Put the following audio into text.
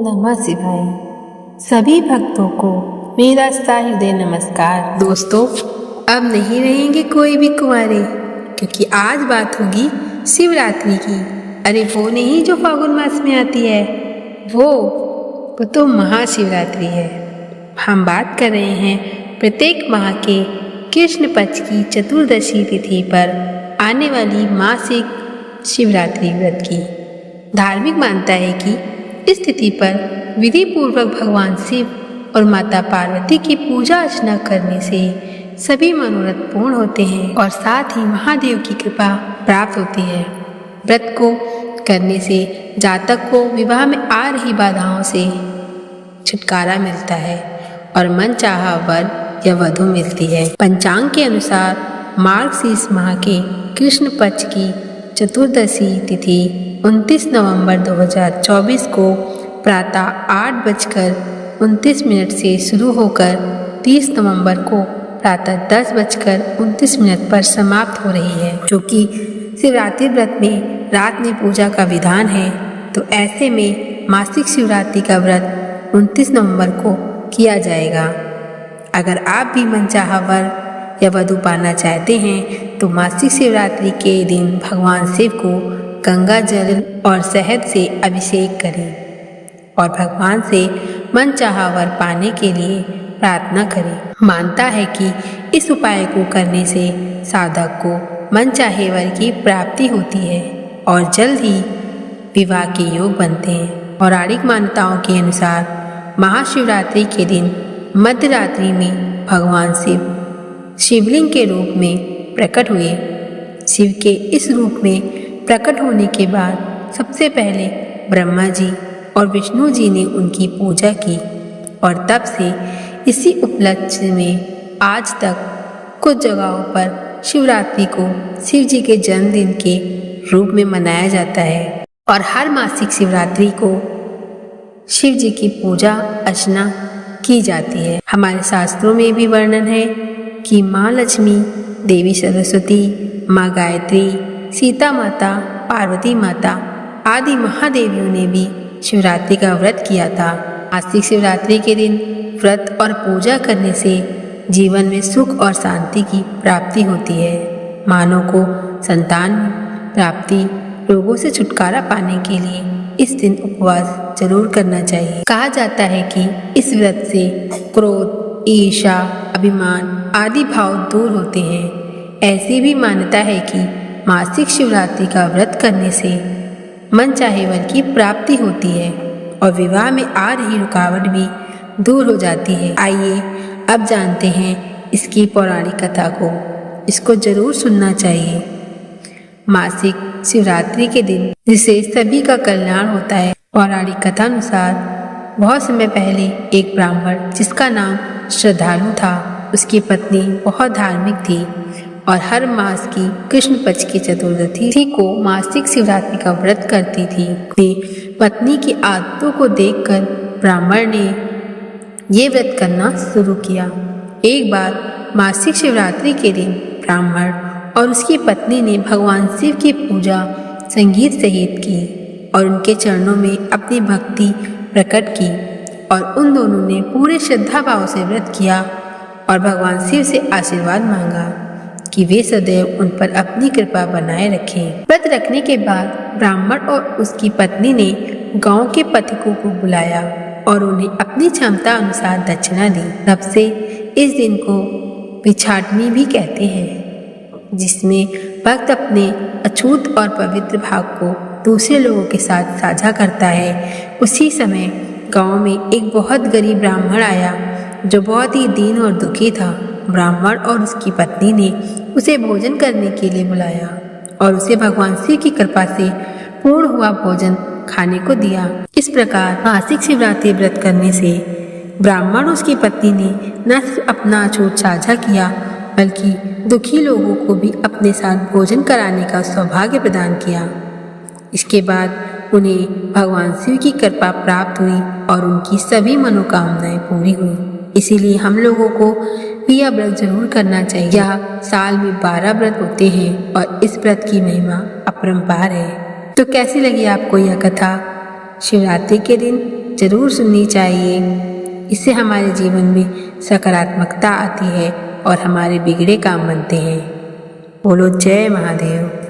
नमः शिवाय। सभी भक्तों को मेरा सायुदय नमस्कार। दोस्तों, अब नहीं रहेंगे कोई भी कुंवारे, क्योंकि आज बात होगी शिवरात्रि की। अरे वो नहीं जो फागुन मास में आती है, वो तो महाशिवरात्रि है। हम बात कर रहे हैं प्रत्येक माह के कृष्ण पक्ष की चतुर्दशी तिथि पर आने वाली मासिक शिवरात्रि व्रत की। धार्मिक मानता है कि इस तिथि पर विधि पूर्वक भगवान शिव और माता पार्वती की पूजा अर्चना करने से सभी मनोरथ पूर्ण होते हैं और साथ ही महादेव की कृपा प्राप्त होती है। व्रत को करने से जातक को विवाह में आ रही बाधाओं से छुटकारा मिलता है और मनचाहा वर या वधु मिलती है। पंचांग के अनुसार मार्गशीर्ष माह के कृष्ण पक्ष की चतुर्दशी तिथि 29 नवंबर 2024 को प्रातः 8:29 से शुरू होकर 30 नवंबर को प्रातः 10:29 पर समाप्त हो रही है। क्योंकि शिवरात्रि व्रत में रात में पूजा का विधान है, तो ऐसे में मासिक शिवरात्रि का व्रत 29 नवंबर को किया जाएगा। अगर आप भी मनचाहा वर या वधु पाना चाहते हैं तो मासिक शिवरात्रि के दिन भगवान शिव को गंगा जल और शहद से अभिषेक करें और भगवान से मनचाहा वर पाने के लिए प्रार्थना करें। मानता है कि इस उपाय को करने से साधक को मनचाहे वर की प्राप्ति होती है और जल्द ही विवाह के योग बनते हैं। पौराणिक मान्यताओं के अनुसार महाशिवरात्रि के दिन मध्य रात्रि में भगवान शिव शिवलिंग के रूप में प्रकट हुए। शिव के इस रूप में प्रकट होने के बाद सबसे पहले ब्रह्मा जी और विष्णु जी ने उनकी पूजा की और तब से इसी उपलक्ष्य में आज तक कुछ जगहों पर शिवरात्रि को शिव जी के जन्मदिन के रूप में मनाया जाता है और हर मासिक शिवरात्रि को शिव जी की पूजा अर्चना की जाती है। हमारे शास्त्रों में भी वर्णन है कि माँ लक्ष्मी, देवी सरस्वती, माँ गायत्री, सीता माता, पार्वती माता आदि महादेवियों ने भी शिवरात्रि का व्रत किया था। मासिक शिवरात्रि के दिन व्रत और पूजा करने से जीवन में सुख और शांति की प्राप्ति होती है। मानव को संतान प्राप्ति, रोगों से छुटकारा पाने के लिए इस दिन उपवास जरूर करना चाहिए। कहा जाता है कि इस व्रत से क्रोध, ईर्ष्या, अभिमान आदि भाव दूर होते हैं। ऐसी भी मान्यता है कि मासिक शिवरात्रि का व्रत करने से मनचाहे वर की प्राप्ति होती है और विवाह में आ रही रुकावट भी दूर हो जाती है। आइए अब जानते हैं इसकी पौराणिक कथा को। इसको जरूर सुनना चाहिए। मासिक शिवरात्रि के दिन जिससे सभी का कल्याण होता है। पौराणिक कथा अनुसार बहुत समय पहले एक ब्राह्मण जिसका नाम श्रद्धालु था, उसकी पत्नी बहुत धार्मिक थी और हर मास की कृष्ण पक्ष की चतुर्दशी को मासिक शिवरात्रि का व्रत करती थी। अपनी पत्नी की आदतों को देखकर ब्राह्मण ने ये व्रत करना शुरू किया। एक बार मासिक शिवरात्रि के दिन ब्राह्मण और उसकी पत्नी ने भगवान शिव की पूजा संगीत सहित की और उनके चरणों में अपनी भक्ति प्रकट की और उन दोनों ने पूरे श्रद्धा भाव से व्रत किया और भगवान शिव से आशीर्वाद मांगा कि वे सदैव उन पर अपनी कृपा बनाए रखें। व्रत रखने के बाद ब्राह्मण और उसकी पत्नी ने गांव के पथिकों को बुलाया और उन्हें अपनी क्षमता अनुसार दक्षिणा दी। तब से इस दिन को भिक्षाटनी भी कहते हैं, जिसमें भक्त अपने अछूत और पवित्र भाव को दूसरे लोगों के साथ साझा करता है। उसी समय गांव में एक बहुत गरीब ब्राह्मण आया जो बहुत ही दीन और दुखी था। ब्राह्मण और उसकी पत्नी ने उसे भोजन करने के लिए बुलाया और उसे भगवान शिव की कृपा से पूर्ण हुआ भोजन खाने को दिया। इस प्रकार मासिक शिवरात्रि व्रत करने से ब्राह्मण और उसकी पत्नी ने न सिर्फ अपना अछूत साझा किया, बल्कि दुखी लोगों को भी अपने साथ भोजन कराने का सौभाग्य प्रदान किया। इसके बाद उन्हें भगवान शिव की कृपा प्राप्त हुई और उनकी सभी मनोकामनाएं पूरी हुई। इसीलिए हम लोगों को भी यह व्रत जरूर करना चाहिए। यह साल में 12 व्रत होते हैं और इस व्रत की महिमा अपरंपार है। तो कैसी लगी आपको यह कथा? शिवरात्रि के दिन जरूर सुननी चाहिए। इससे हमारे जीवन में सकारात्मकता आती है और हमारे बिगड़े काम बनते हैं। बोलो जय महादेव।